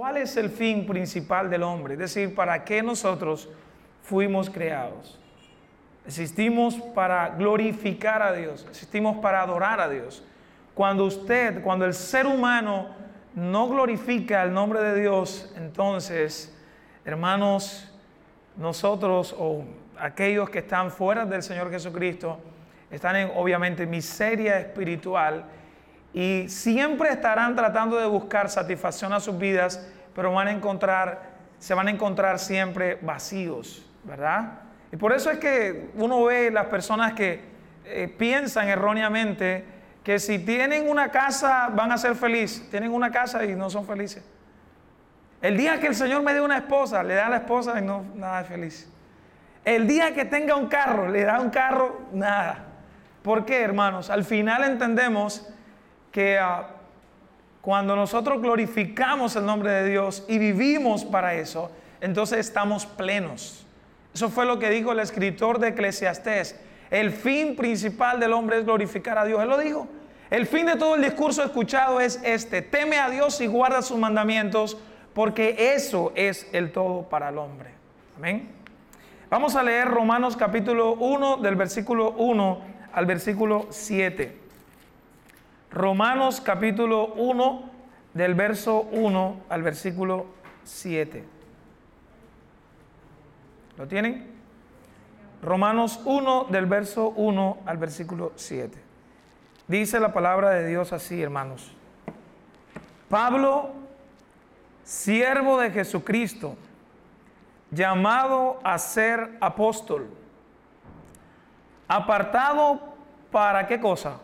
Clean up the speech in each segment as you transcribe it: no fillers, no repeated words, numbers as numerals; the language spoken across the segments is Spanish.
¿cuál es el fin principal del hombre? Es decir, ¿para qué nosotros fuimos creados? Existimos para glorificar a Dios, existimos para adorar a Dios. Cuando el ser humano no glorifica el nombre de Dios, entonces, hermanos, nosotros o aquellos que están fuera del Señor Jesucristo están obviamente en miseria espiritual y siempre estarán tratando de buscar satisfacción a sus vidas, pero se van a encontrar siempre vacíos, ¿verdad? Y por eso es que uno ve las personas que piensan erróneamente que si tienen una casa van a ser felices, tienen una casa y no son felices. El día que el Señor me dé una esposa, le da a la esposa y no, nada de feliz. El día que tenga un carro, le da un carro, nada. ¿Por qué, hermanos? Al final entendemos que cuando nosotros glorificamos el nombre de Dios y vivimos para eso, entonces estamos plenos. Eso fue lo que dijo el escritor de Eclesiastés. El fin principal del hombre es glorificar a Dios. Él lo dijo. El fin de todo el discurso escuchado es este: teme a Dios y guarda sus mandamientos, porque eso es el todo para el hombre. Amén. Vamos a leer Romanos capítulo 1 del versículo 1 al versículo 7. Romanos capítulo 1 del verso 1 al versículo 7. ¿Lo tienen? Romanos 1 del verso 1 al versículo 7. Dice la palabra de Dios así, hermanos. Pablo, siervo de Jesucristo, llamado a ser apóstol, apartado para ¿qué cosa?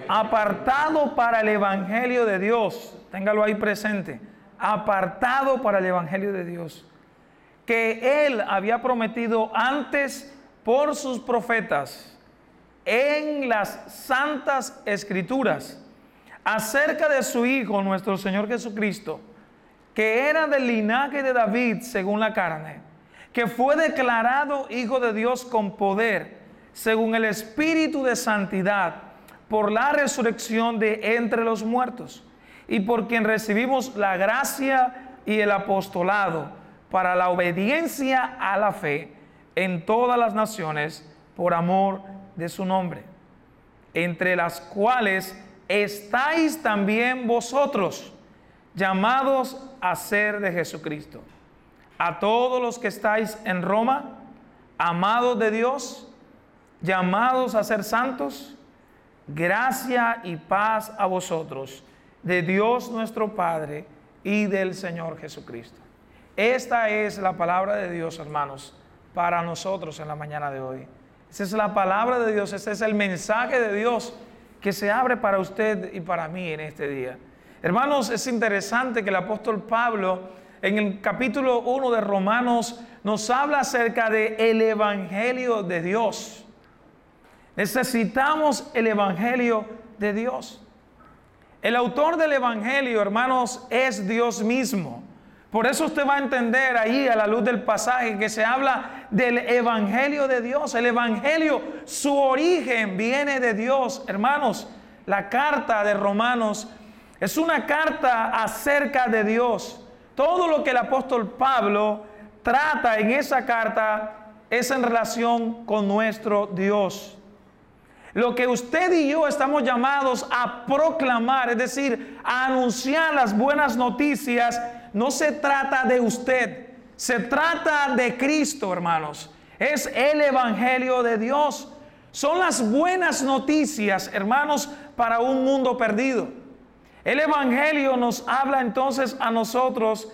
Apartado para el evangelio de Dios. Téngalo ahí presente. Apartado para el evangelio de Dios, que él había prometido antes por sus profetas en las santas escrituras acerca de su Hijo, nuestro Señor Jesucristo, que era del linaje de David según la carne, que fue declarado Hijo de Dios con poder, según el Espíritu de santidad, por la resurrección de entre los muertos, y por quien recibimos la gracia y el apostolado para la obediencia a la fe en todas las naciones por amor de su nombre, entre las cuales estáis también vosotros, llamados a ser de Jesucristo. A todos los que estáis en Roma, amados de Dios, llamados a ser santos, gracia y paz a vosotros, de Dios nuestro Padre y del Señor Jesucristo. Esta es la palabra de Dios, hermanos, para nosotros en la mañana de hoy. Esa es la palabra de Dios, ese es el mensaje de Dios que se abre para usted y para mí en este día. Hermanos, es interesante que el apóstol Pablo en el capítulo 1 de Romanos nos habla acerca del evangelio de Dios. Necesitamos el evangelio de Dios. El autor del evangelio, hermanos, es Dios mismo. Por eso usted va a entender ahí a la luz del pasaje que se habla del evangelio de Dios. El evangelio, su origen viene de Dios. Hermanos, la carta de Romanos es una carta acerca de Dios. Todo lo que el apóstol Pablo trata en esa carta es en relación con nuestro Dios. Lo que usted y yo estamos llamados a proclamar, es decir, a anunciar las buenas noticias, no se trata de usted, se trata de Cristo, hermanos. Es el evangelio de Dios. Son las buenas noticias, hermanos, para un mundo perdido. El evangelio nos habla entonces a nosotros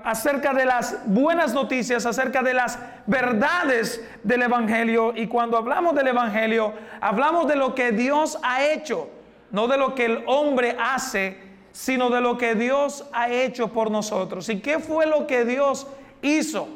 acerca de las buenas noticias, acerca de las verdades del evangelio. Y cuando hablamos del evangelio, hablamos de lo que Dios ha hecho, no de lo que el hombre hace, sino de lo que Dios ha hecho por nosotros. ¿Y qué fue lo que Dios hizo?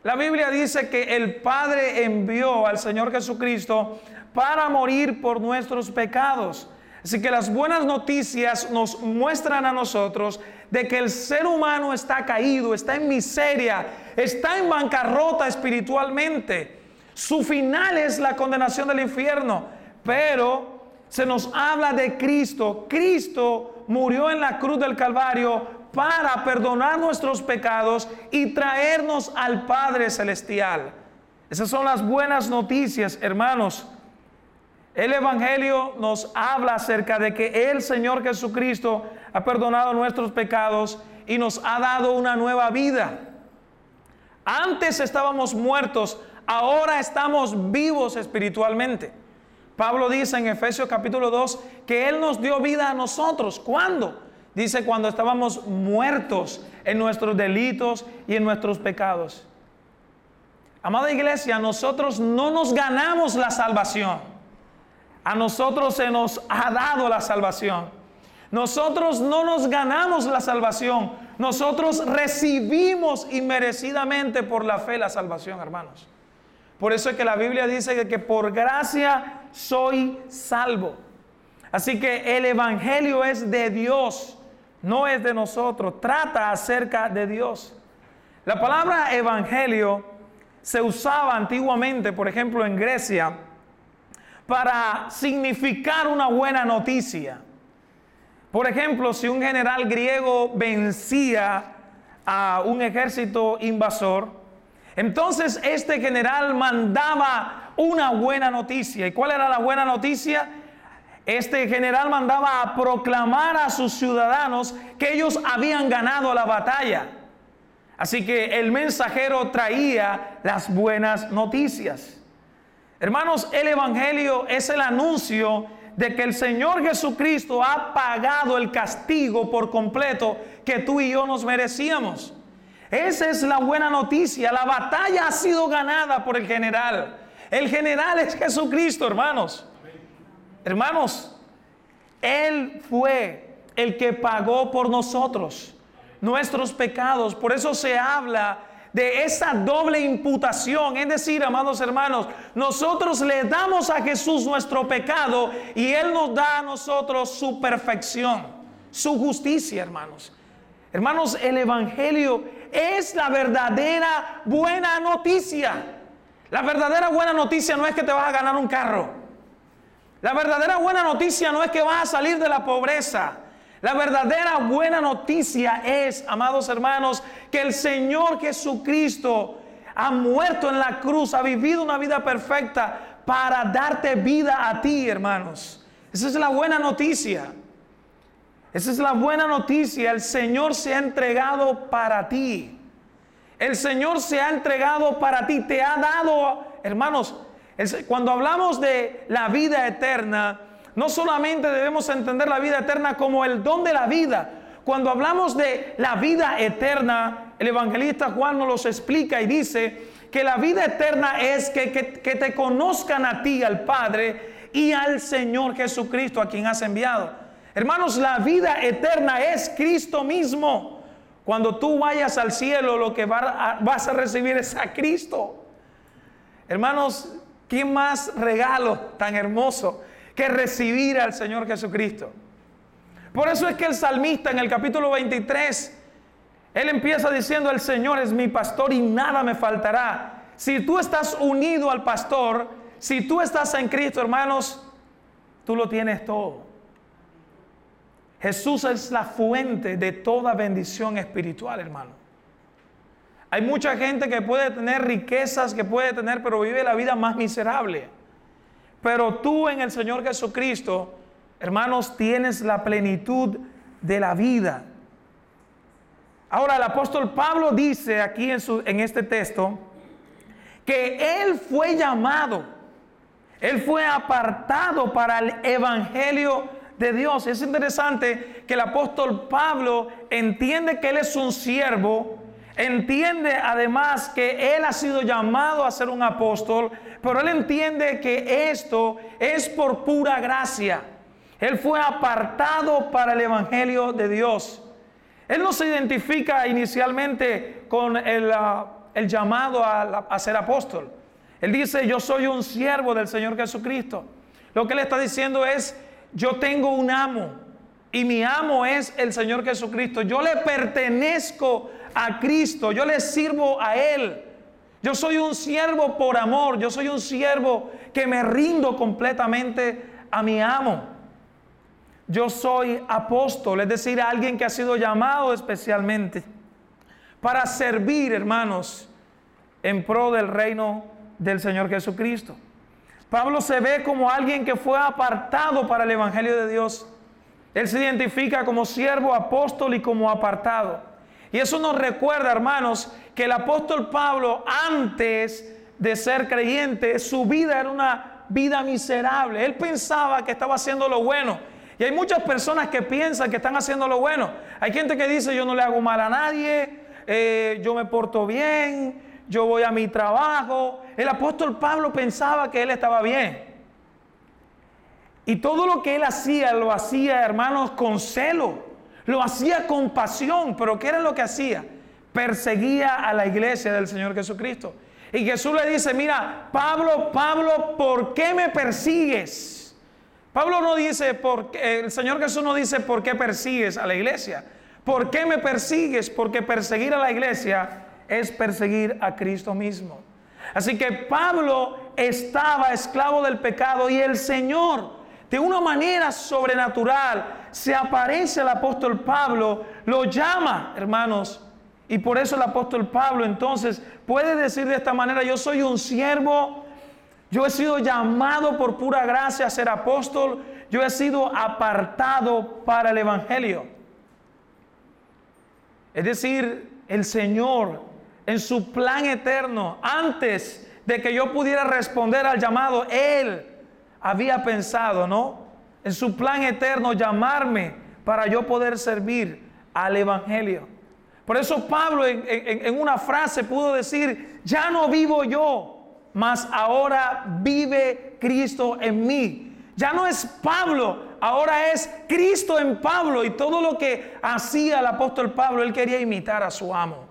La Biblia dice que el Padre envió al Señor Jesucristo para morir por nuestros pecados. Así que las buenas noticias nos muestran a nosotros de que el ser humano está caído, está en miseria, está en bancarrota espiritualmente. Su final es la condenación del infierno, pero se nos habla de Cristo. Cristo murió en la cruz del Calvario para perdonar nuestros pecados y traernos al Padre Celestial. Esas son las buenas noticias, hermanos. El Evangelio nos habla acerca de que el Señor Jesucristo ha perdonado nuestros pecados y nos ha dado una nueva vida. Antes estábamos muertos, ahora estamos vivos espiritualmente. Pablo dice en Efesios capítulo 2 que Él nos dio vida a nosotros. ¿Cuándo? Dice cuando estábamos muertos en nuestros delitos y en nuestros pecados. Amada iglesia, nosotros no nos ganamos la salvación. A nosotros se nos ha dado la salvación. Nosotros no nos ganamos la salvación. Nosotros recibimos inmerecidamente por la fe la salvación, hermanos. Por eso es que la Biblia dice que por gracia soy salvo. Así que el Evangelio es de Dios, no es de nosotros. Trata acerca de Dios. La palabra Evangelio se usaba antiguamente, por ejemplo, en Grecia, para significar una buena noticia. Por ejemplo, si un general griego vencía a un ejército invasor, entonces este general mandaba una buena noticia. ¿Y cuál era la buena noticia? Este general mandaba a proclamar a sus ciudadanos que ellos habían ganado la batalla. Así que el mensajero traía las buenas noticias. Hermanos, el Evangelio es el anuncio de que el Señor Jesucristo ha pagado el castigo por completo que tú y yo nos merecíamos. Esa es la buena noticia. La batalla ha sido ganada por el general. El general es Jesucristo, hermanos. Hermanos, Él fue el que pagó por nosotros nuestros pecados. Por eso se habla de esa doble imputación. Es decir, amados hermanos, nosotros le damos a Jesús nuestro pecado y Él nos da a nosotros su perfección, su justicia, hermanos. Hermanos, el Evangelio es la verdadera buena noticia. La verdadera buena noticia no es que te vas a ganar un carro. La verdadera buena noticia no es que vas a salir de la pobreza. La verdadera buena noticia es, amados hermanos, que el Señor Jesucristo ha muerto en la cruz, ha vivido una vida perfecta para darte vida a ti, hermanos. Esa es la buena noticia. Esa es la buena noticia. El Señor se ha entregado para ti. El Señor se ha entregado para ti. Te ha dado, hermanos, cuando hablamos de la vida eterna, no solamente debemos entender la vida eterna como el don de la vida. Cuando hablamos de la vida eterna, el evangelista Juan nos los explica y dice que la vida eterna es que te conozcan a ti, al Padre, y al Señor Jesucristo, a quien has enviado. Hermanos, la vida eterna es Cristo mismo. Cuando tú vayas al cielo, lo que vas a recibir es a Cristo. Hermanos, ¿qué más regalo tan hermoso que recibir al Señor Jesucristo? Por eso es que el salmista en el capítulo 23, él empieza diciendo: el Señor es mi pastor y nada me faltará. Si tú estás unido al pastor, si tú estás en Cristo, hermanos, tú lo tienes todo. Jesús es la fuente de toda bendición espiritual, hermano. Hay mucha gente que puede tener riquezas, pero vive la vida más miserable. Pero tú en el Señor Jesucristo, hermanos, tienes la plenitud de la vida. Ahora el apóstol Pablo dice aquí en este texto que Él fue llamado, Él fue apartado para el Evangelio de Dios. Es interesante que el apóstol Pablo entiende que Él es un siervo. Entiende además que Él ha sido llamado a ser un apóstol, pero Él entiende que esto es por pura gracia. Él fue apartado para el Evangelio de Dios. Él no se identifica inicialmente con el llamado a ser apóstol. Él dice: yo soy un siervo del Señor Jesucristo. Lo que Él está diciendo es: yo tengo un amo y mi amo es el Señor Jesucristo. Yo le pertenezco a Cristo, yo le sirvo a Él. Yo soy un siervo por amor, yo soy un siervo que me rindo completamente a mi amo. yo soy apóstol, es decir, alguien que ha sido llamado especialmente para servir, hermanos, en pro del reino del Señor Jesucristo. Pablo se ve como alguien que fue apartado para el Evangelio de Dios. Él se identifica como siervo, apóstol y como apartado. Y eso nos recuerda, hermanos, que el apóstol Pablo, antes de ser creyente, su vida era una vida miserable. Él pensaba que estaba haciendo lo bueno. Y hay muchas personas que piensan que están haciendo lo bueno. Hay gente que dice, yo no le hago mal a nadie, yo me porto bien, yo voy a mi trabajo. El apóstol Pablo pensaba que él estaba bien. Y todo lo que él hacía, lo hacía, hermanos, con celo. Lo hacía con pasión. Pero ¿qué era lo que hacía? Perseguía a la iglesia del Señor Jesucristo. Y Jesús le dice, mira, Pablo, ¿por qué me persigues? Pablo no dice, el Señor Jesús no dice, ¿por qué persigues a la iglesia? ¿Por qué me persigues? Porque perseguir a la iglesia es perseguir a Cristo mismo. Así que Pablo estaba esclavo del pecado y el Señor, de una manera sobrenatural, se aparece al apóstol Pablo, lo llama, hermanos. Y por eso el apóstol Pablo entonces puede decir de esta manera, yo soy un siervo, yo he sido llamado por pura gracia a ser apóstol, yo he sido apartado para el Evangelio. Es decir, el Señor en su plan eterno, antes de que yo pudiera responder al llamado, Él había pensado, ¿no? En su plan eterno llamarme para yo poder servir al Evangelio. Por eso Pablo en una frase pudo decir, ya no vivo yo, mas ahora vive Cristo en mí. Ya no es Pablo, ahora es Cristo en Pablo. Y todo lo que hacía el apóstol Pablo, él quería imitar a su amo.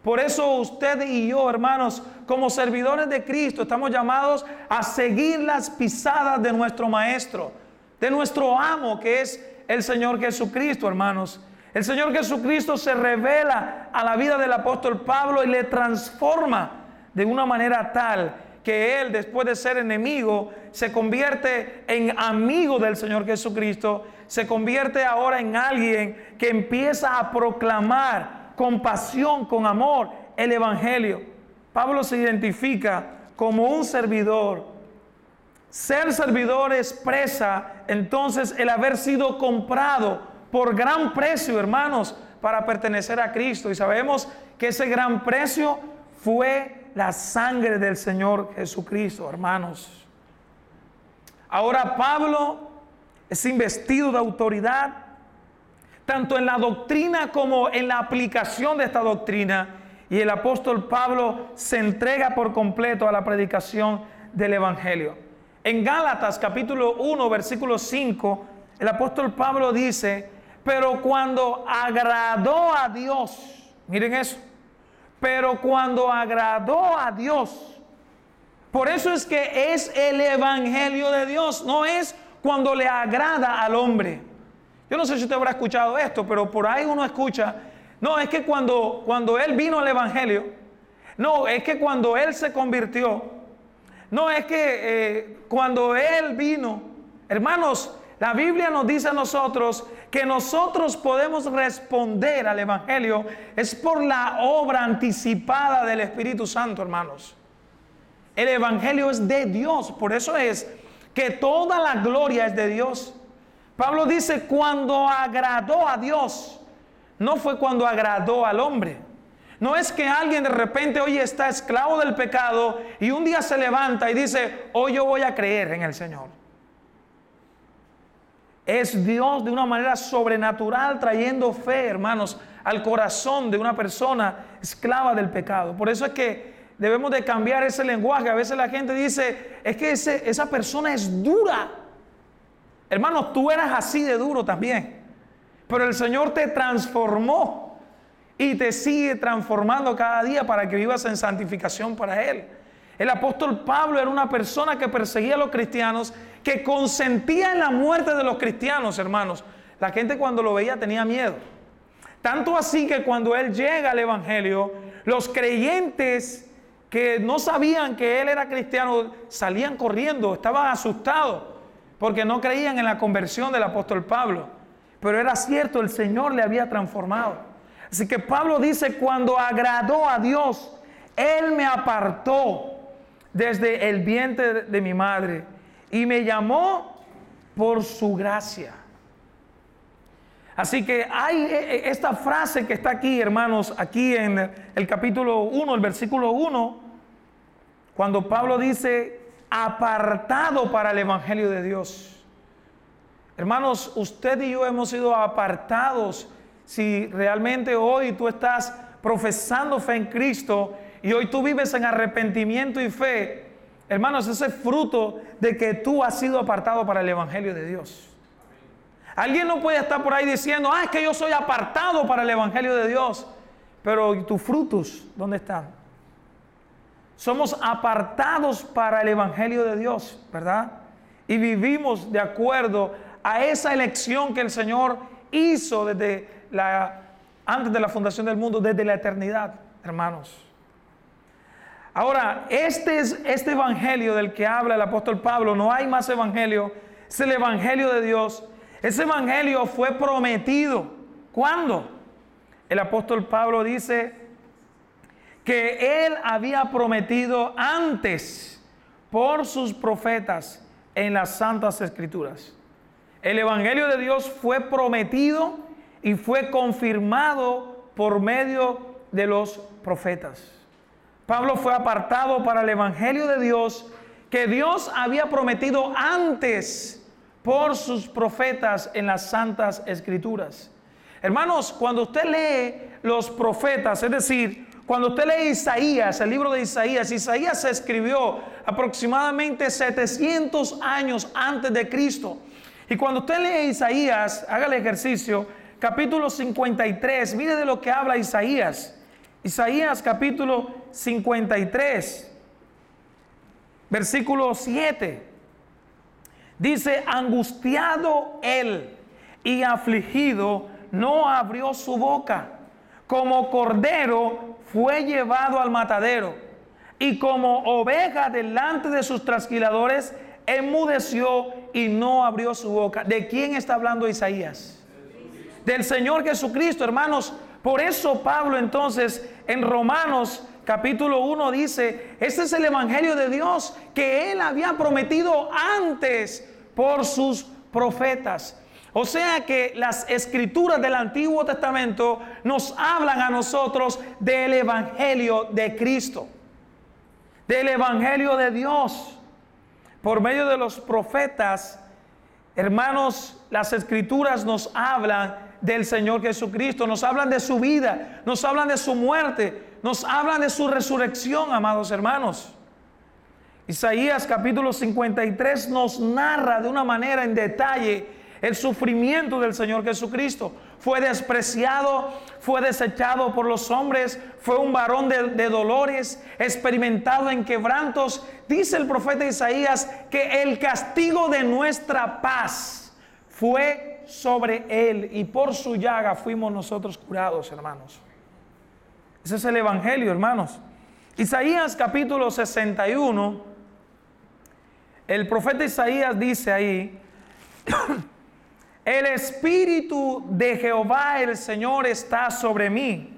Por eso usted y yo, hermanos, como servidores de Cristo, estamos llamados a seguir las pisadas de nuestro Maestro, de nuestro amo, que es el Señor Jesucristo, hermanos. El Señor Jesucristo se revela a la vida del apóstol Pablo y le transforma de una manera tal que él, después de ser enemigo, se convierte en amigo del Señor Jesucristo, se convierte ahora en alguien que empieza a proclamar con pasión, con amor, el Evangelio. Pablo se identifica como un servidor. Ser servidor expresa entonces el haber sido comprado por gran precio, hermanos, para pertenecer a Cristo. Y sabemos que ese gran precio fue la sangre del Señor Jesucristo, hermanos. Ahora Pablo es investido de autoridad, tanto en la doctrina como en la aplicación de esta doctrina. Y el apóstol Pablo se entrega por completo a la predicación del Evangelio. En Gálatas capítulo 1, versículo 5, el apóstol Pablo dice, pero cuando agradó a Dios, miren eso, pero cuando agradó a Dios, por eso es que es el Evangelio de Dios, no es cuando le agrada al hombre. Yo no sé si usted habrá escuchado esto, pero por ahí uno escucha, no, es que cuando Él vino al Evangelio, no, es que cuando Él se convirtió, no, es que cuando Él vino, hermanos, la Biblia nos dice a nosotros que nosotros podemos responder al Evangelio es por la obra anticipada del Espíritu Santo, hermanos. El Evangelio es de Dios, por eso es que toda la gloria es de Dios. Pablo dice cuando agradó a Dios, no fue cuando agradó al hombre. No es que alguien de repente hoy está esclavo del pecado y un día se levanta y dice, hoy yo voy a creer en el Señor. Es Dios de una manera sobrenatural trayendo fe, hermanos, al corazón de una persona esclava del pecado. Por eso es que debemos de cambiar ese lenguaje. A veces la gente dice, es que esa persona es dura. Hermanos, tú eras así de duro también. Pero el Señor te transformó y te sigue transformando cada día para que vivas en santificación para Él. El apóstol Pablo era una persona que perseguía a los cristianos, que consentía en la muerte de los cristianos, hermanos. La gente cuando lo veía tenía miedo. Tanto así que cuando él llega al Evangelio, los creyentes que no sabían que él era cristiano salían corriendo, estaban asustados. porque no creían en la conversión del apóstol Pablo. Pero era cierto, el Señor le había transformado. Así que Pablo dice, cuando agradó a Dios, Él me apartó desde el vientre de mi madre y me llamó por su gracia. Así que hay esta frase que está aquí, hermanos, aquí en el capítulo 1, el versículo 1, cuando Pablo dice, apartado para el evangelio de Dios. Hermanos, usted y yo hemos sido apartados. Si realmente hoy tú estás profesando fe en Cristo y hoy tú vives en arrepentimiento y fe, hermanos, ese es fruto de que tú has sido apartado para el evangelio de Dios. Alguien no puede estar por ahí diciendo, es que yo soy apartado para el evangelio de Dios. Pero tus frutos, ¿dónde están? Somos apartados para el evangelio de Dios, ¿verdad? Y vivimos de acuerdo a esa elección que el Señor hizo antes de la fundación del mundo, desde la eternidad, hermanos. Ahora, este evangelio del que habla el apóstol Pablo, no hay más evangelio, es el evangelio de Dios. Ese evangelio fue prometido. ¿Cuándo? El apóstol Pablo dice que él había prometido antes por sus profetas en las Santas Escrituras. El evangelio de Dios fue prometido y fue confirmado por medio de los profetas. Pablo fue apartado para el evangelio de Dios que Dios había prometido antes por sus profetas en las Santas Escrituras. Hermanos, cuando usted lee los profetas, es decir, cuando usted lee Isaías, el libro de Isaías, Isaías se escribió aproximadamente 700 años antes de Cristo. Y cuando usted lee Isaías, haga el ejercicio, capítulo 53, mire de lo que habla Isaías. Isaías capítulo 53, versículo 7. Dice, angustiado él y afligido, no abrió su boca. Como cordero fue llevado al matadero. Y como oveja delante de sus trasquiladores, enmudeció y no abrió su boca. ¿De quién está hablando Isaías? Del Señor Jesucristo, hermanos. Por eso Pablo entonces en Romanos capítulo 1 dice, este es el evangelio de Dios que Él había prometido antes por sus profetas. O sea que las escrituras del Antiguo Testamento nos hablan a nosotros del evangelio de Cristo, del evangelio de Dios. Por medio de los profetas, hermanos, las escrituras nos hablan del Señor Jesucristo, nos hablan de su vida, nos hablan de su muerte, nos hablan de su resurrección, amados hermanos. Isaías capítulo 53 nos narra de una manera en detalle el sufrimiento del Señor Jesucristo. Fue despreciado, fue desechado por los hombres, fue un varón de dolores, experimentado en quebrantos. Dice el profeta Isaías que el castigo de nuestra paz fue sobre él y por su llaga fuimos nosotros curados, hermanos. Ese es el evangelio, hermanos. Isaías capítulo 61, el profeta Isaías dice ahí, el Espíritu de Jehová el Señor está sobre mí,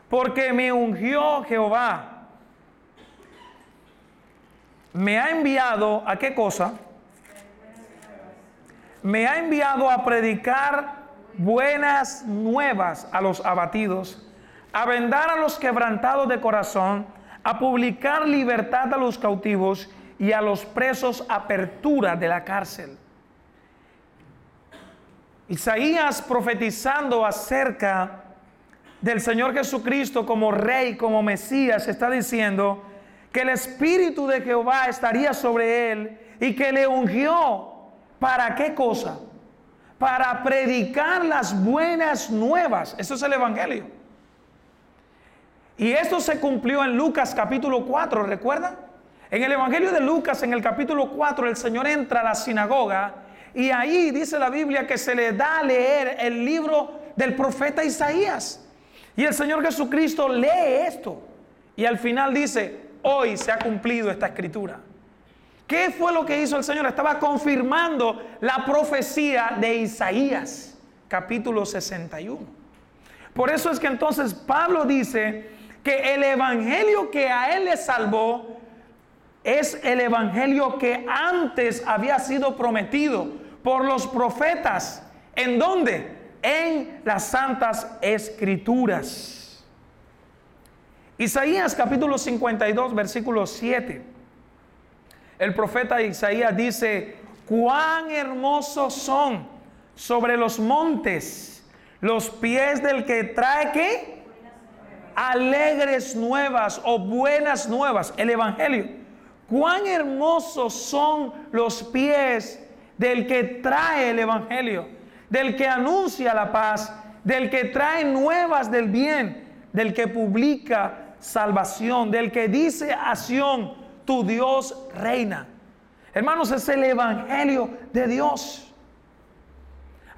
porque me ungió Jehová. Me ha enviado, ¿a qué cosa? Me ha enviado a predicar buenas nuevas a los abatidos, a vendar a los quebrantados de corazón, a publicar libertad a los cautivos y a los presos apertura de la cárcel. Isaías, profetizando acerca del Señor Jesucristo como Rey, como Mesías, está diciendo que el Espíritu de Jehová estaría sobre él y que le ungió. ¿Para qué cosa? Para predicar las buenas nuevas. Eso es el evangelio. Y esto se cumplió en Lucas capítulo 4, ¿recuerdan? En el evangelio de Lucas, en el capítulo 4, el Señor entra a la sinagoga y ahí dice la Biblia que se le da a leer el libro del profeta Isaías. Y el Señor Jesucristo lee esto y al final dice, hoy se ha cumplido esta escritura. ¿Qué fue lo que hizo el Señor? Estaba confirmando la profecía de Isaías, capítulo 61. Por eso es que entonces Pablo dice que el evangelio que a él le salvó es el evangelio que antes había sido prometido por los profetas. ¿En dónde? En las Santas Escrituras. Isaías capítulo 52, versículo 7. El profeta Isaías dice: cuán hermosos son sobre los montes los pies del que trae ¿qué? Alegres nuevas o buenas nuevas, el evangelio. Cuán hermosos son los pies del que trae el evangelio, del que anuncia la paz, del que trae nuevas del bien, del que publica salvación, del que dice a Sión: tu Dios reina. Hermanos, es el evangelio de Dios.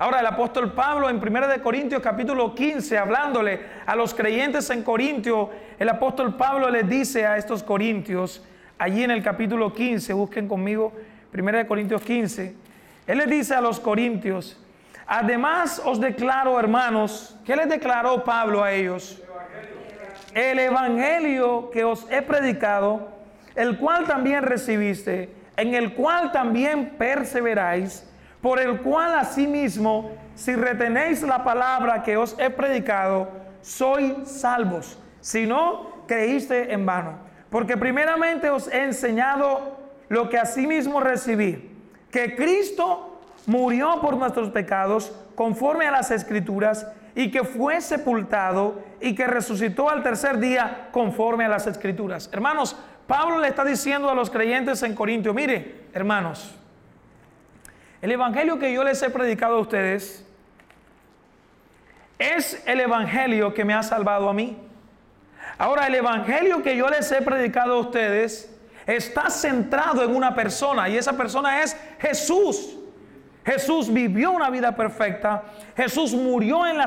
Ahora el apóstol Pablo en 1 Corintios capítulo 15, hablándole a los creyentes en Corintio, el apóstol Pablo les dice a estos corintios, allí en el capítulo 15, busquen conmigo 1 Corintios 15, él les dice a los corintios: además os declaro, hermanos, ¿qué les declaró Pablo a ellos? El evangelio que os he predicado, el cual también recibiste, en el cual también perseveráis, por el cual asimismo, si retenéis la palabra que os he predicado, sois salvos, si no creíste en vano. Porque primeramente os he enseñado lo que asimismo recibí, que Cristo murió por nuestros pecados, conforme a las Escrituras, y que fue sepultado, y que resucitó al tercer día, conforme a las Escrituras. Hermanos, Pablo le está diciendo a los creyentes en Corintio: mire, hermanos, el evangelio que yo les he predicado a ustedes es el evangelio que me ha salvado a mí. Ahora, el evangelio que yo les he predicado a ustedes está centrado en una persona, y esa persona es Jesús. Jesús vivió una vida perfecta. Jesús murió en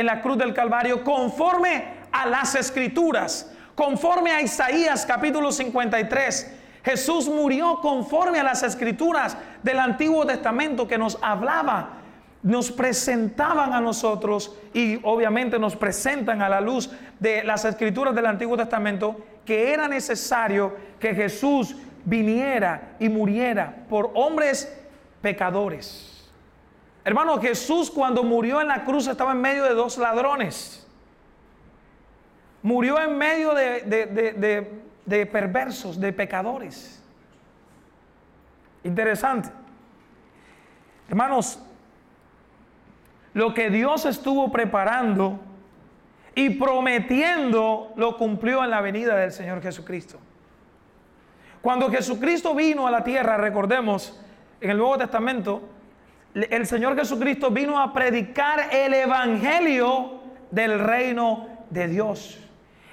la cruz del Calvario conforme a las Escrituras. Conforme a Isaías capítulo 53, Jesús murió conforme a las Escrituras del Antiguo Testamento que nos hablaba, nos presentaban a nosotros y obviamente nos presentan a la luz de las Escrituras del Antiguo Testamento que era necesario que Jesús viniera y muriera por hombres pecadores. Hermano, Jesús cuando murió en la cruz estaba en medio de dos ladrones. Murió en medio de perversos, de pecadores. Interesante. Hermanos, lo que Dios estuvo preparando y prometiendo lo cumplió en la venida del Señor Jesucristo. Cuando Jesucristo vino a la tierra, recordemos, en el Nuevo Testamento, el Señor Jesucristo vino a predicar el evangelio del reino de Dios.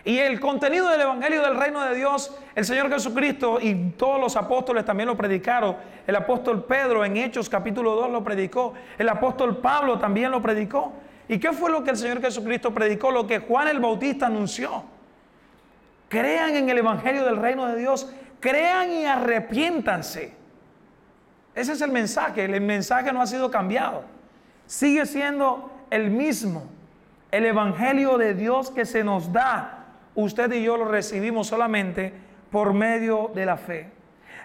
Y el contenido del evangelio del reino de Dios, el Señor Jesucristo y todos los apóstoles también lo predicaron. El apóstol Pedro en Hechos capítulo 2 lo predicó. El apóstol Pablo también lo predicó. ¿Y qué fue lo que el Señor Jesucristo predicó? Lo que Juan el Bautista anunció. Crean en el evangelio del reino de Dios. Crean y arrepiéntanse. Ese es el mensaje. El mensaje no ha sido cambiado. Sigue siendo el mismo. El evangelio de Dios que se nos da, usted y yo lo recibimos solamente por medio de la fe.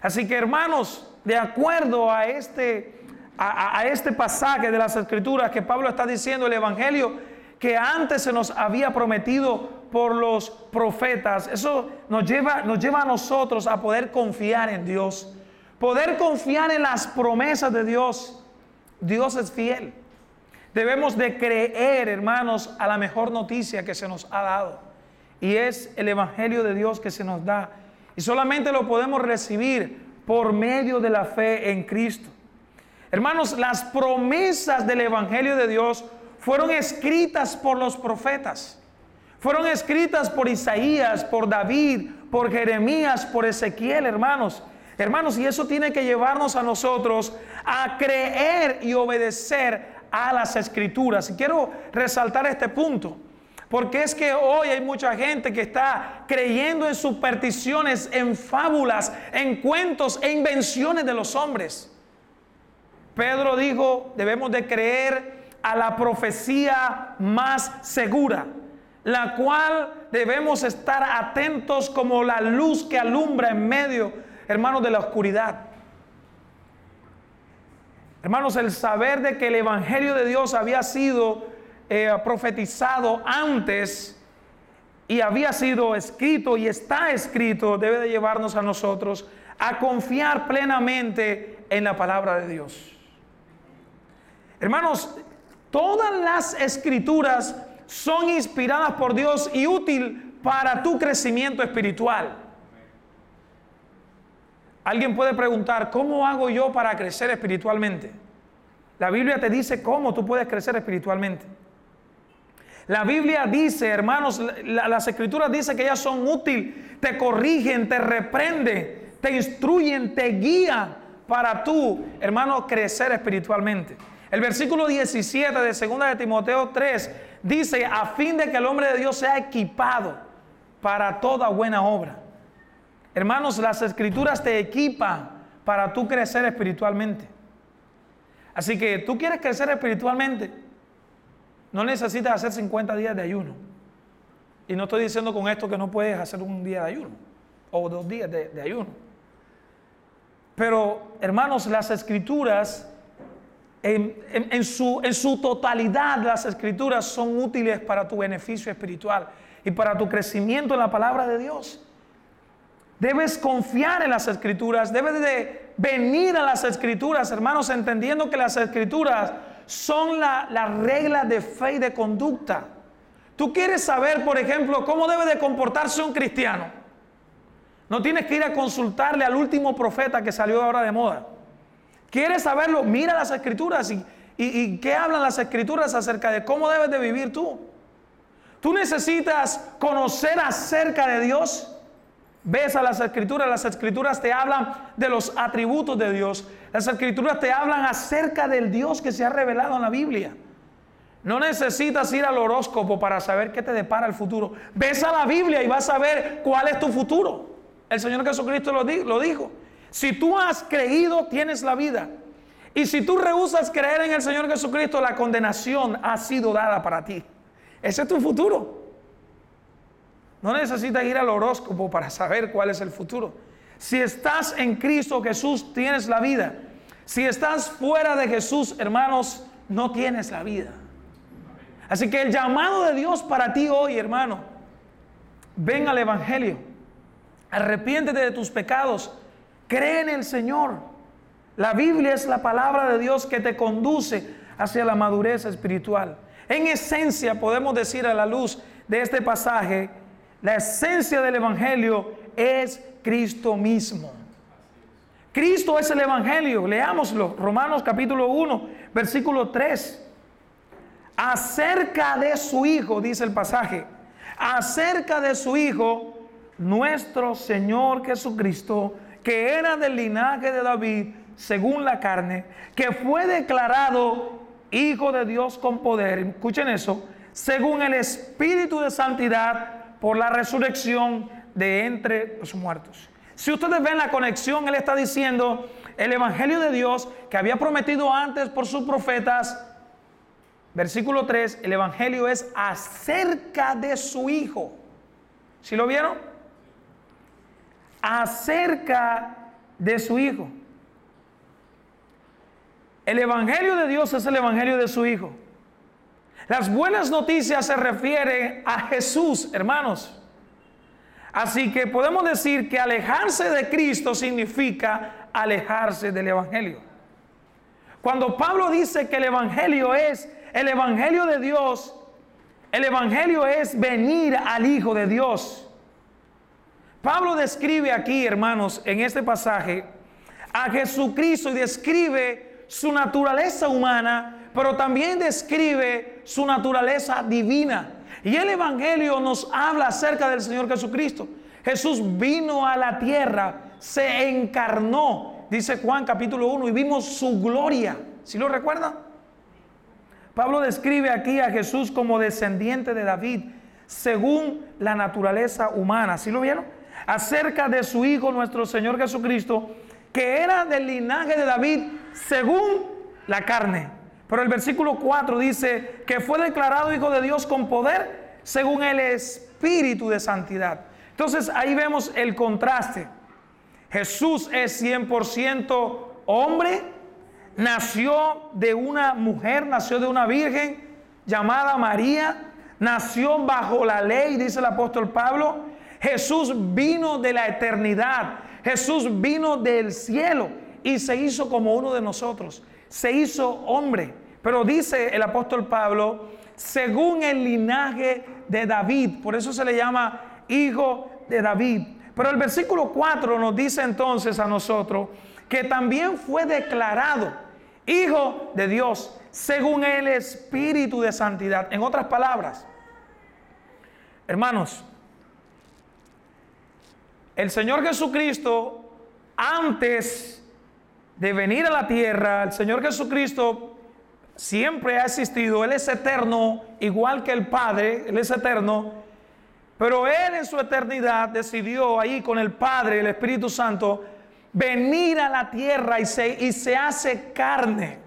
Así que, hermanos, de acuerdo a este pasaje de las Escrituras que Pablo está diciendo, el evangelio que antes se nos había prometido por los profetas, eso nos lleva a nosotros a poder confiar en Dios, poder confiar en las promesas de Dios. Dios es fiel. Debemos de creer, hermanos, a la mejor noticia que se nos ha dado, y es el evangelio de Dios que se nos da, y solamente lo podemos recibir por medio de la fe en Cristo. Hermanos, las promesas del evangelio de Dios fueron escritas por los profetas, fueron escritas por Isaías, por David, por Jeremías, por Ezequiel, hermanos, y eso tiene que llevarnos a nosotros a creer y obedecer a las Escrituras. Y quiero resaltar este punto. Porque es que hoy hay mucha gente que está creyendo en supersticiones, en fábulas, en cuentos e invenciones de los hombres. Pedro dijo, debemos de creer a la profecía más segura, la cual debemos estar atentos como la luz que alumbra en medio, hermanos, de la oscuridad. Hermanos, el saber de que el Evangelio de Dios había sido profetizado antes y había sido escrito y está escrito, debe de llevarnos a nosotros a confiar plenamente en la palabra de Dios. Hermanos, todas las escrituras son inspiradas por Dios y útil para tu crecimiento espiritual. Alguien puede preguntar, ¿cómo hago yo para crecer espiritualmente? La Biblia te dice cómo tú puedes crecer espiritualmente. La Biblia dice, hermanos, las escrituras dicen que ellas son útiles, te corrigen, te reprenden, te instruyen, te guían para tú, hermano, crecer espiritualmente. El versículo 17 de 2 de Timoteo 3 dice, a fin de que el hombre de Dios sea equipado para toda buena obra. Hermanos, las escrituras te equipan para tú crecer espiritualmente. Así que tú quieres crecer espiritualmente, no necesitas hacer 50 días de ayuno. Y no estoy diciendo con esto que no puedes hacer un día de ayuno o 2 días de ayuno. Pero, hermanos, las escrituras, en su totalidad, las escrituras son útiles para tu beneficio espiritual y para tu crecimiento en la palabra de Dios. Debes confiar en las escrituras, debes de venir a las escrituras, hermanos, entendiendo que las escrituras son las reglas de fe y de conducta. Tú quieres saber, por ejemplo, cómo debe de comportarse un cristiano. No tienes que ir a consultarle al último profeta que salió ahora de moda. ¿Quieres saberlo? Mira las escrituras y qué hablan las escrituras acerca de cómo debes de vivir tú. Tú necesitas conocer acerca de Dios. Ves a las escrituras te hablan de los atributos de Dios. Las escrituras te hablan acerca del Dios que se ha revelado en la Biblia. No necesitas ir al horóscopo para saber qué te depara el futuro. Ves a la Biblia y vas a ver cuál es tu futuro. El Señor Jesucristo lo dijo. Si tú has creído, tienes la vida. Y si tú rehusas creer en el Señor Jesucristo, la condenación ha sido dada para ti. Ese es tu futuro. No necesitas ir al horóscopo para saber cuál es el futuro. Si estás en Cristo Jesús, tienes la vida. Si estás fuera de Jesús, hermanos, no tienes la vida. Así que el llamado de Dios para ti hoy, hermano, ven al Evangelio. Arrepiéntete de tus pecados. Cree en el Señor. La Biblia es la palabra de Dios que te conduce hacia la madurez espiritual. En esencia, podemos decir a la luz de este pasaje, la esencia del Evangelio es Cristo mismo. Cristo es el Evangelio. Leámoslo. Romanos capítulo 1, versículo 3. Acerca de su Hijo, dice el pasaje. Acerca de su Hijo, nuestro Señor Jesucristo, que era del linaje de David, según la carne, que fue declarado Hijo de Dios con poder. Escuchen eso. Según el Espíritu de santidad, por la resurrección de entre los muertos. Si ustedes ven la conexión, Él está diciendo el Evangelio de Dios que había prometido antes por sus profetas. Versículo 3, el Evangelio es acerca de su Hijo. ¿Sí lo vieron? Acerca de su Hijo. El Evangelio de Dios es el Evangelio de su Hijo. Las buenas noticias se refieren a Jesús, hermanos. Así que podemos decir que alejarse de Cristo significa alejarse del Evangelio. Cuando Pablo dice que el Evangelio es el Evangelio de Dios, el Evangelio es venir al Hijo de Dios. Pablo describe aquí, hermanos, en este pasaje, a Jesucristo y describe su naturaleza humana, pero también describe su naturaleza divina. Y el Evangelio nos habla acerca del Señor Jesucristo. Jesús vino a la tierra, se encarnó, dice Juan capítulo 1, y vimos su gloria. ¿Sí lo recuerdan? Pablo describe aquí a Jesús como descendiente de David, según la naturaleza humana. ¿Sí lo vieron? Acerca de su Hijo, nuestro Señor Jesucristo, que era del linaje de David según la carne. Pero el versículo 4 dice que fue declarado Hijo de Dios con poder según el Espíritu de santidad. Entonces ahí vemos el contraste. Jesús es 100% hombre, nació de una mujer, nació de una virgen llamada María, nació bajo la ley, dice el apóstol Pablo. Jesús vino de la eternidad, Jesús vino del cielo y se hizo como uno de nosotros, se hizo hombre. Pero dice el apóstol Pablo, según el linaje de David, por eso se le llama Hijo de David. Pero el versículo 4 nos dice entonces a nosotros que también fue declarado Hijo de Dios según el Espíritu de santidad. En otras palabras, hermanos, el Señor Jesucristo, antes de venir a la tierra, el Señor Jesucristo siempre ha existido. Él es eterno, igual que el Padre, Él es eterno. Pero Él en su eternidad decidió ahí con el Padre, el Espíritu Santo, venir a la tierra y se hace carne.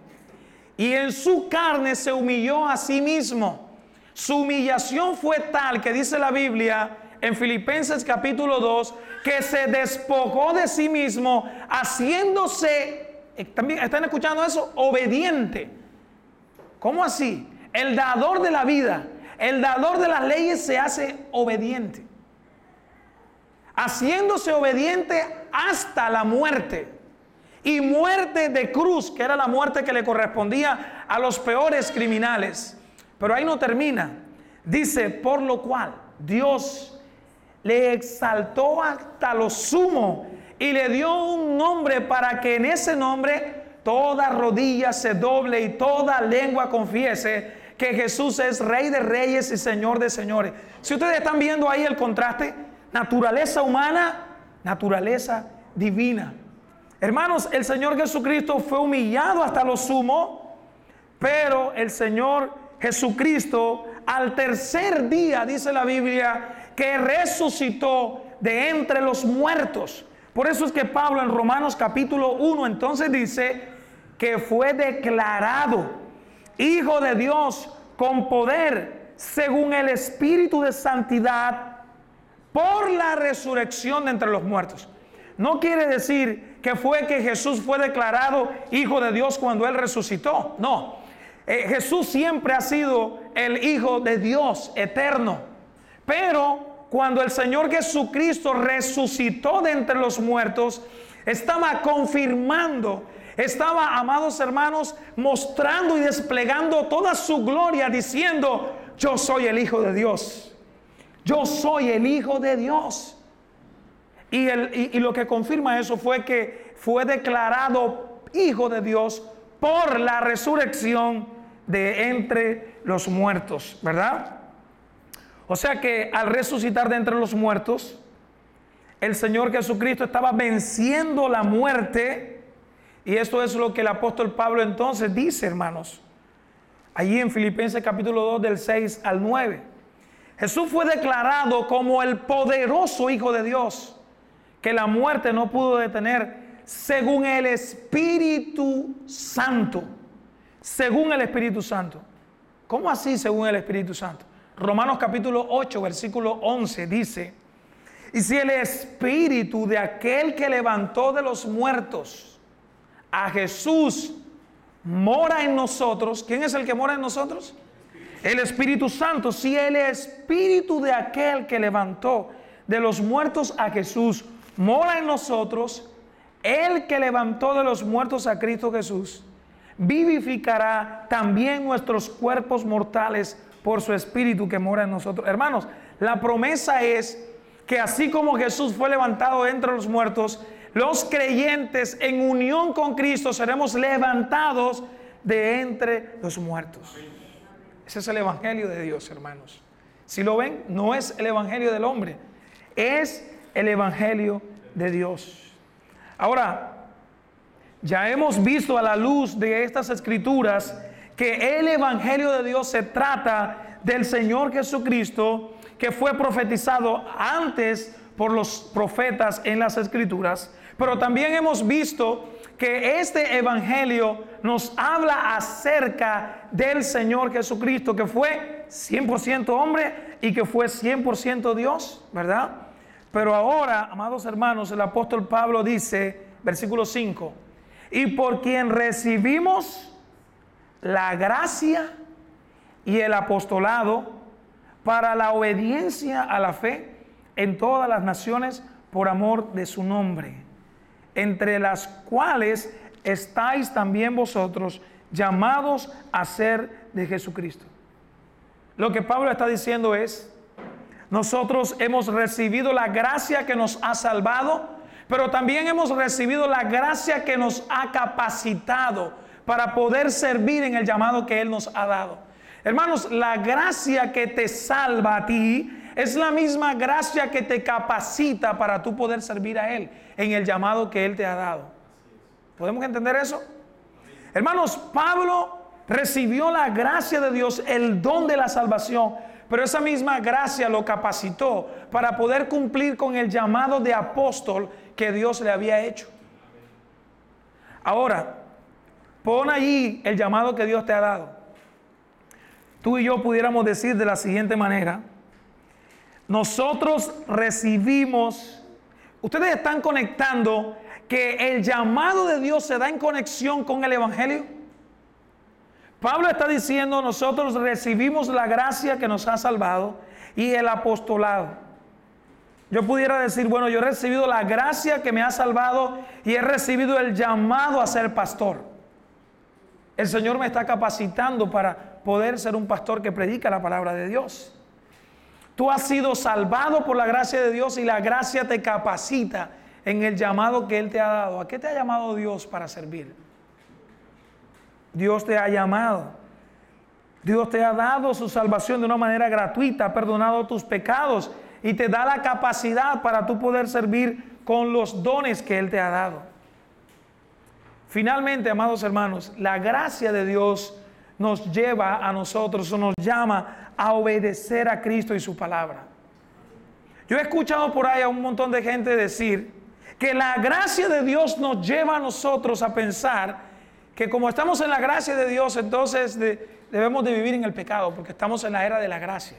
Y en su carne se humilló a sí mismo. Su humillación fue tal que dice la Biblia en Filipenses capítulo 2, que se despojó de sí mismo, haciéndose, ¿también están escuchando eso? Obediente. ¿Cómo así? El dador de la vida, el dador de las leyes se hace obediente. Haciéndose obediente hasta la muerte. Y muerte de cruz, que era la muerte que le correspondía a los peores criminales. Pero ahí no termina. Dice, por lo cual Dios le exaltó hasta lo sumo y le dio un nombre para que en ese nombre toda rodilla se doble y toda lengua confiese que Jesús es Rey de Reyes y Señor de Señores. Si ustedes están viendo ahí el contraste, naturaleza humana, naturaleza divina. Hermanos, el Señor Jesucristo fue humillado hasta lo sumo, pero el Señor Jesucristo al tercer día, dice la Biblia, que resucitó de entre los muertos. Por eso es que Pablo en Romanos capítulo 1 entonces dice que fue declarado Hijo de Dios con poder según el Espíritu de santidad por la resurrección de entre los muertos. No quiere decir que fue que Jesús fue declarado Hijo de Dios cuando Él resucitó. No, Jesús siempre ha sido el Hijo de Dios eterno. Pero cuando el Señor Jesucristo resucitó de entre los muertos, estaba confirmando, estaba, amados hermanos, mostrando y desplegando toda su gloria, diciendo, yo soy el Hijo de Dios. Yo soy el Hijo de Dios. Y lo que confirma eso fue que fue declarado Hijo de Dios por la resurrección de entre los muertos, ¿verdad? O sea que al resucitar de entre los muertos, el Señor Jesucristo estaba venciendo la muerte. Y esto es lo que el apóstol Pablo entonces dice, hermanos, allí en Filipenses capítulo 2 del 6 al 9. Jesús fue declarado como el poderoso Hijo de Dios, que la muerte no pudo detener, según el Espíritu Santo. Según el Espíritu Santo. ¿Cómo así según el Espíritu Santo? Romanos capítulo 8, versículo 11 dice, y si el Espíritu de aquel que levantó de los muertos a Jesús mora en nosotros, ¿quién es el que mora en nosotros? El Espíritu Santo. Si el Espíritu de aquel que levantó de los muertos a Jesús mora en nosotros, el que levantó de los muertos a Cristo Jesús vivificará también nuestros cuerpos mortales por su Espíritu que mora en nosotros. Hermanos, la promesa es que así como Jesús fue levantado de entre los muertos, los creyentes en unión con Cristo seremos levantados de entre los muertos. Ese es el Evangelio de Dios, hermanos. Si lo ven, no es el Evangelio del hombre, es el Evangelio de Dios. Ahora, ya hemos visto a la luz de estas escrituras que el Evangelio de Dios se trata del Señor Jesucristo, que fue profetizado antes por los profetas en las Escrituras, pero también hemos visto que este evangelio nos habla acerca del Señor Jesucristo, que fue 100% hombre y que fue 100% Dios, ¿verdad? Pero ahora, amados hermanos, el apóstol Pablo dice, versículo 5, y por quien recibimos la gracia y el apostolado para la obediencia a la fe en todas las naciones por amor de su nombre, entre las cuales estáis también vosotros llamados a ser de Jesucristo. Lo que Pablo está diciendo es, nosotros hemos recibido la gracia que nos ha salvado, pero también hemos recibido la gracia que nos ha capacitado para poder servir en el llamado que Él nos ha dado. Hermanos, la gracia que te salva a ti es la misma gracia que te capacita para tú poder servir a Él en el llamado que Él te ha dado. ¿Podemos entender eso? Hermanos, Pablo recibió la gracia de Dios, el don de la salvación, pero esa misma gracia lo capacitó para poder cumplir con el llamado de apóstol que Dios le había hecho. Ahora, pon allí el llamado que Dios te ha dado. Tú y yo pudiéramos decir de la siguiente manera: nosotros recibimos, ustedes están conectando que el llamado de Dios se da en conexión con el evangelio. Pablo está diciendo, nosotros recibimos la gracia que nos ha salvado y el apostolado. Yo pudiera decir, bueno, yo he recibido la gracia que me ha salvado y he recibido el llamado a ser pastor. El Señor me está capacitando para poder ser un pastor que predica la palabra de Dios. Tú has sido salvado por la gracia de Dios y la gracia te capacita en el llamado que Él te ha dado. ¿A qué te ha llamado Dios para servir? Dios te ha llamado. Dios te ha dado su salvación de una manera gratuita, ha perdonado tus pecados y te da la capacidad para tú poder servir con los dones que Él te ha dado. Finalmente, amados hermanos, la gracia de Dios nos lleva a nosotros o nos llama a obedecer a Cristo y su palabra. Yo he escuchado por ahí a un montón de gente decir que la gracia de Dios nos lleva a nosotros a pensar que como estamos en la gracia de Dios, entonces debemos de vivir en el pecado, porque estamos en la era de la gracia.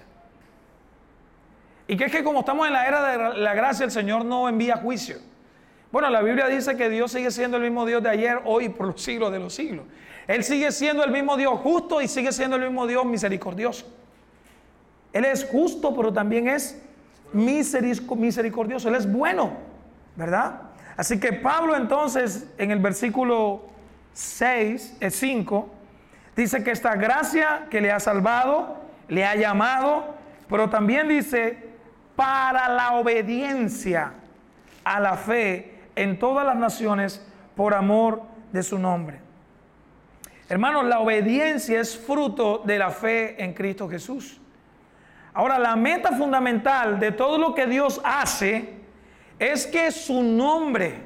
Y que es que como estamos en la era de la gracia, el Señor no envía juicio. Bueno, la Biblia dice que Dios sigue siendo el mismo Dios de ayer, hoy y por los siglos de los siglos. Él sigue siendo el mismo Dios justo y sigue siendo el mismo Dios misericordioso. Él es justo, pero también es misericordioso. Él es bueno, ¿verdad? Así que Pablo entonces en el versículo 5 dice que esta gracia que le ha salvado, le ha llamado, pero también dice para la obediencia a la fe en todas las naciones por amor de su nombre. Hermanos, la obediencia es fruto de la fe en Cristo Jesús. Ahora, la meta fundamental de todo lo que Dios hace es que su nombre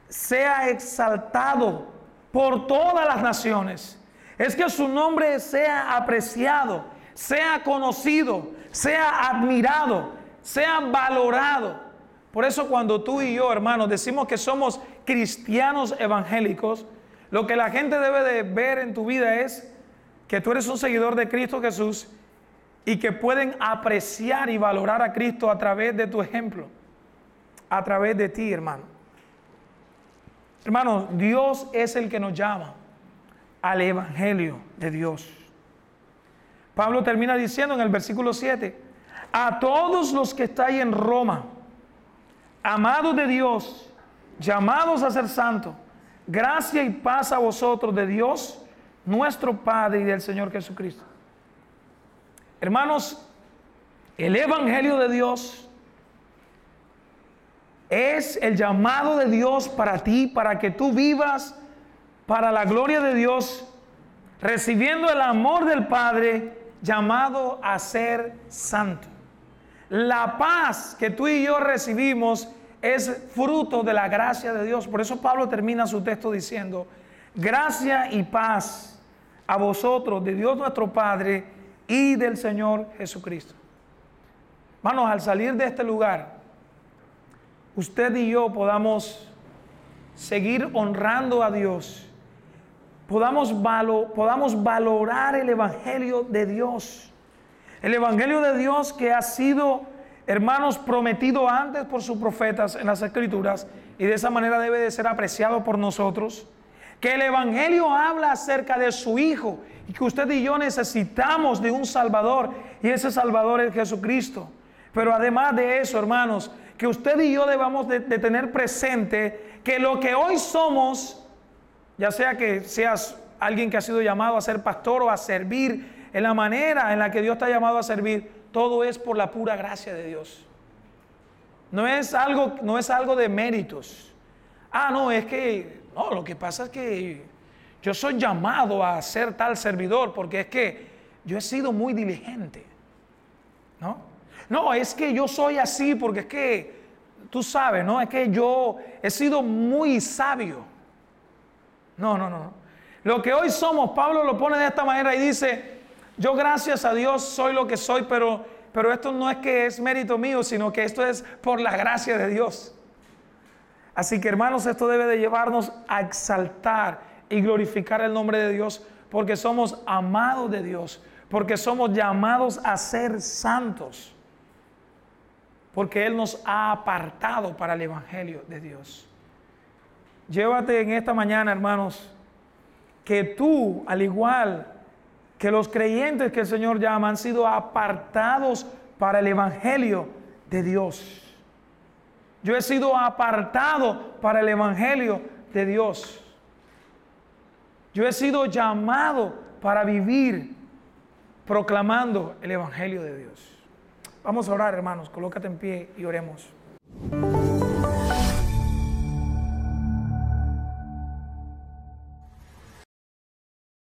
sea exaltado por todas las naciones. Es que su nombre sea apreciado, sea conocido, sea admirado, sea valorado. Por eso cuando tú y yo, hermanos, decimos que somos cristianos evangélicos, lo que la gente debe de ver en tu vida es que tú eres un seguidor de Cristo Jesús y que pueden apreciar y valorar a Cristo a través de tu ejemplo, a través de ti, hermano. Hermanos, Dios es el que nos llama al evangelio de Dios. Pablo termina diciendo en el versículo 7, a todos los que estáis en Roma, amados de Dios, llamados a ser santos, gracia y paz a vosotros de Dios, nuestro Padre y del Señor Jesucristo. Hermanos, el evangelio de Dios es el llamado de Dios para ti, para que tú vivas para la gloria de Dios, recibiendo el amor del Padre, llamado a ser santo. La paz que tú y yo recibimos es fruto de la gracia de Dios. Por eso Pablo termina su texto diciendo, gracia y paz a vosotros de Dios nuestro Padre y del Señor Jesucristo. Hermanos, al salir de este lugar, usted y yo podamos seguir honrando a Dios, podamos valorar el Evangelio de Dios. El Evangelio de Dios que ha sido, hermanos, prometido antes por sus profetas en las Escrituras, y de esa manera debe de ser apreciado por nosotros. Que el Evangelio habla acerca de su Hijo y que usted y yo necesitamos de un Salvador, y ese Salvador es Jesucristo. Pero además de eso, hermanos, que usted y yo debamos de tener presente que lo que hoy somos, ya sea que seas alguien que ha sido llamado a ser pastor o a servir en la manera en la que Dios te ha llamado a servir, todo es por la pura gracia de Dios. No es algo de méritos. No, es que, no, lo que pasa es que yo soy llamado a ser tal servidor porque es que yo he sido muy diligente. No, es que yo soy así porque es que, tú sabes, ¿no? Es que yo he sido muy sabio. No. Lo que hoy somos, Pablo lo pone de esta manera y dice: yo gracias a Dios soy lo que soy, pero esto no es que es mérito mío, sino que esto es por la gracia de Dios. Así que, hermanos, esto debe de llevarnos a exaltar y glorificar el nombre de Dios, porque somos amados de Dios, porque somos llamados a ser santos, porque Él nos ha apartado para el Evangelio de Dios. Llévate en esta mañana, hermanos, que tú, al igual que los creyentes que el Señor llama, han sido apartados para el Evangelio de Dios. Yo he sido apartado para el Evangelio de Dios. Yo he sido llamado para vivir proclamando el Evangelio de Dios. Vamos a orar, hermanos. Colócate en pie y oremos.